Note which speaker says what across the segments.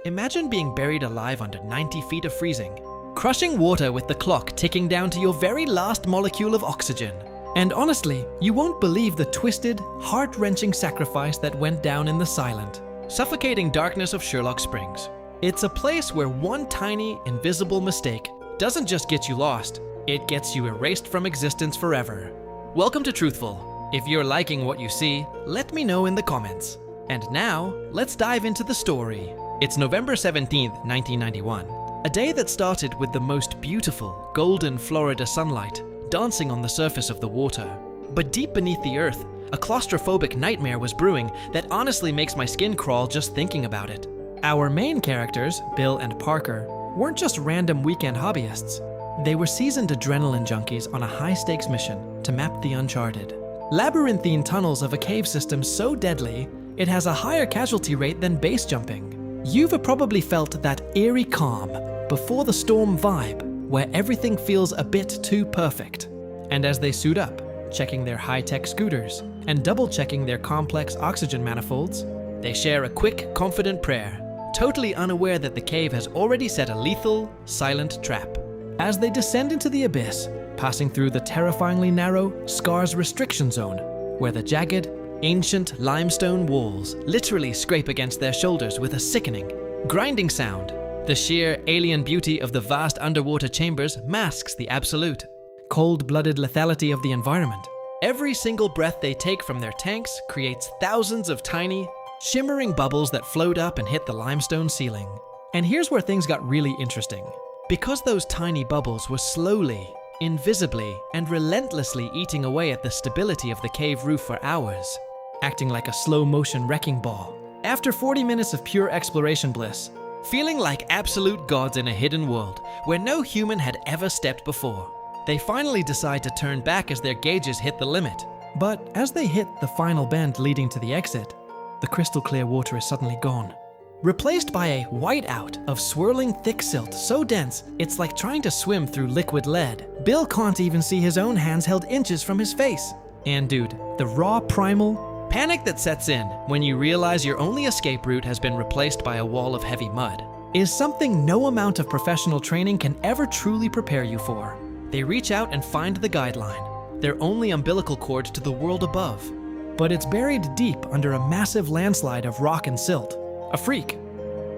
Speaker 1: Imagine being buried alive under 90 feet of freezing, crushing water with the clock ticking down to your very last molecule of oxygen. And honestly, you won't believe the twisted, heart-wrenching sacrifice that went down in the silent, suffocating darkness of Sherlock Springs. It's a place where one tiny, invisible mistake doesn't just get you lost, it gets you erased from existence forever. Welcome to Truthful. If you're liking what you see, let me know in the comments. And now, let's dive into the story. It's November 17th, 1991, a day that started with the most beautiful, golden Florida sunlight dancing on the surface of the water. But deep beneath the earth, a claustrophobic nightmare was brewing that honestly makes my skin crawl just thinking about it. Our main characters, Bill and Parker, weren't just random weekend hobbyists. They were seasoned adrenaline junkies on a high-stakes mission to map the uncharted. Labyrinthine tunnels of a cave system so deadly, it has a higher casualty rate than base jumping. You've probably felt that eerie calm before the storm vibe, where everything feels a bit too perfect. And as they suit up, checking their high-tech scooters and double-checking their complex oxygen manifolds, they share a quick, confident prayer, totally unaware that the cave has already set a lethal, silent trap. As they descend into the abyss, passing through the terrifyingly narrow Scars Restriction Zone, where the jagged, ancient limestone walls literally scrape against their shoulders with a sickening, grinding sound. The sheer alien beauty of the vast underwater chambers masks the absolute, cold-blooded lethality of the environment. Every single breath they take from their tanks creates thousands of tiny, shimmering bubbles that float up and hit the limestone ceiling. And here's where things got really interesting. Because those tiny bubbles were slowly, invisibly, and relentlessly eating away at the stability of the cave roof for hours, acting like a slow-motion wrecking ball. After 40 minutes of pure exploration bliss, feeling like absolute gods in a hidden world where no human had ever stepped before, they finally decide to turn back as their gauges hit the limit. But as they hit the final bend leading to the exit, the crystal clear water is suddenly gone, replaced by a whiteout of swirling thick silt so dense it's like trying to swim through liquid lead. Bill can't even see his own hands held inches from his face. And dude, the raw primal panic that sets in when you realize your only escape route has been replaced by a wall of heavy mud is something no amount of professional training can ever truly prepare you for. They reach out and find the guideline, their only umbilical cord to the world above. But it's buried deep under a massive landslide of rock and silt. A freak.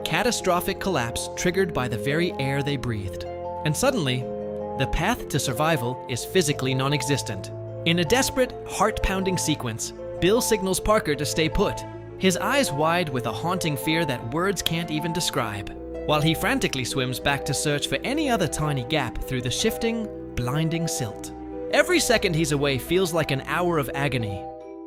Speaker 1: Catastrophic collapse triggered by the very air they breathed. And suddenly, the path to survival is physically non-existent. In a desperate, heart-pounding sequence, Bill signals Parker to stay put, his eyes wide with a haunting fear that words can't even describe, while he frantically swims back to search for any other tiny gap through the shifting, blinding silt. Every second he's away feels like an hour of agony.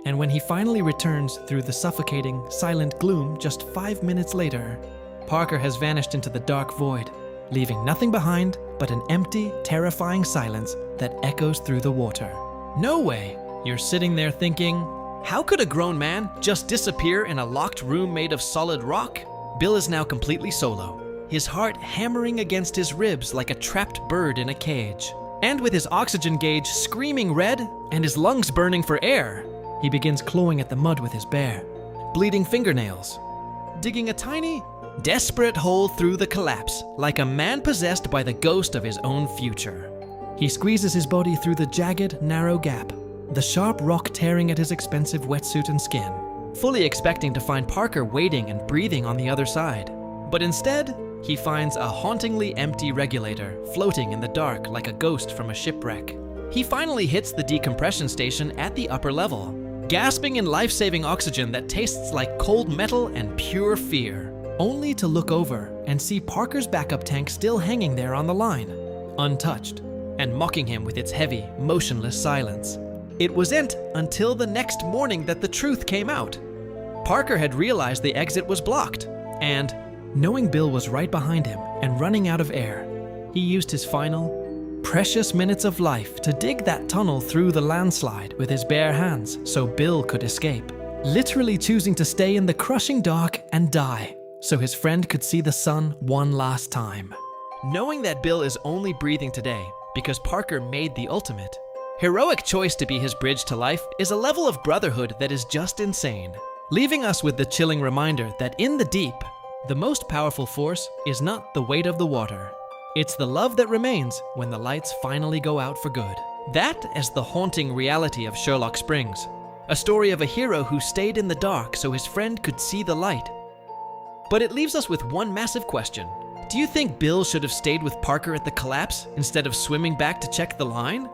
Speaker 1: And when he finally returns through the suffocating, silent gloom just 5 minutes later, Parker has vanished into the dark void, leaving nothing behind but an empty, terrifying silence that echoes through the water. No way! You're sitting there thinking, how could a grown man just disappear in a locked room made of solid rock? Bill is now completely solo, his heart hammering against his ribs like a trapped bird in a cage. And with his oxygen gauge screaming red and his lungs burning for air, he begins clawing at the mud with his bare, bleeding fingernails, digging a tiny, desperate hole through the collapse like a man possessed by the ghost of his own future. He squeezes his body through the jagged, narrow gap, the sharp rock tearing at his expensive wetsuit and skin, fully expecting to find Parker waiting and breathing on the other side. But instead, he finds a hauntingly empty regulator floating in the dark like a ghost from a shipwreck. He finally hits the decompression station at the upper level, gasping in life-saving oxygen that tastes like cold metal and pure fear, only to look over and see Parker's backup tank still hanging there on the line, untouched, and mocking him with its heavy, motionless silence. It wasn't until the next morning that the truth came out. Parker had realized the exit was blocked, and knowing Bill was right behind him and running out of air, he used his final, precious minutes of life to dig that tunnel through the landslide with his bare hands so Bill could escape, literally choosing to stay in the crushing dark and die so his friend could see the sun one last time. Knowing that Bill is only breathing today because Parker made the ultimate, heroic choice to be his bridge to life is a level of brotherhood that is just insane, leaving us with the chilling reminder that in the deep, The most powerful force is not the weight of the water. It's the love that remains when the lights finally go out for good. That is the haunting reality of Sherlock Springs. A story of a hero who stayed in the dark so his friend could see the light. But it leaves us with one massive question. Do you think Bill should have stayed with Parker at the collapse instead of swimming back to check the line?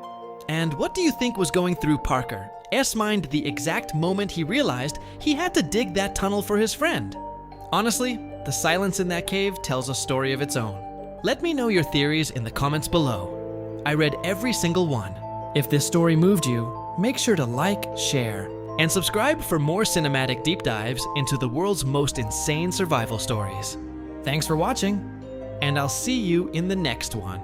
Speaker 1: And what do you think was going through Parker, S-mind the exact moment he realized he had to dig that tunnel for his friend? Honestly, the silence in that cave tells a story of its own. Let me know your theories in the comments below. I read every single one. If this story moved you, make sure to like, share, and subscribe for more cinematic deep dives into the world's most insane survival stories. Thanks for watching, and I'll see you in the next one.